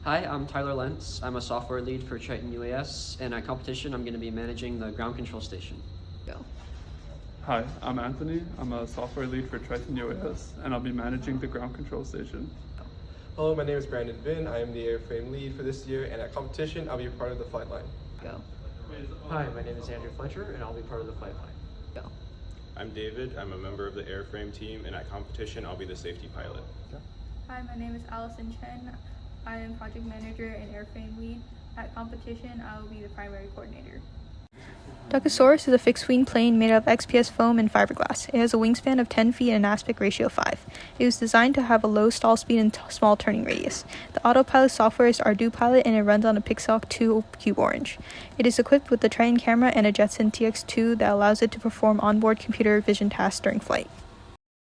Hi, I'm Tyler Lentz. I'm a software lead for Triton UAS, and at competition, I'm going to be managing the ground control station. Go. Hi, I'm Anthony. I'm a software lead for Triton UAS, and I'll be managing the ground control station. Hello, my name is Brandon Vinn. I am the airframe lead for this year, and at competition, I'll be part of the flight line. Go. Hi, my name is Andrew Fletcher, and I'll be part of the flight line. Go. I'm David. I'm a member of the airframe team, and at competition, I'll be the safety pilot. Hi, my name is Allison Chen. I am project manager and airframe lead. At competition, I will be the primary coordinator. SUAS is a fixed-wing plane made of XPS foam and fiberglass. It has a wingspan of 10 feet and an aspect ratio of 5. It was designed to have a low stall speed and small turning radius. The autopilot software is ArduPilot and it runs on a Pixel 2 Cube Orange. It is equipped with the Triton camera and a Jetson TX2 that allows it to perform onboard computer vision tasks during flight.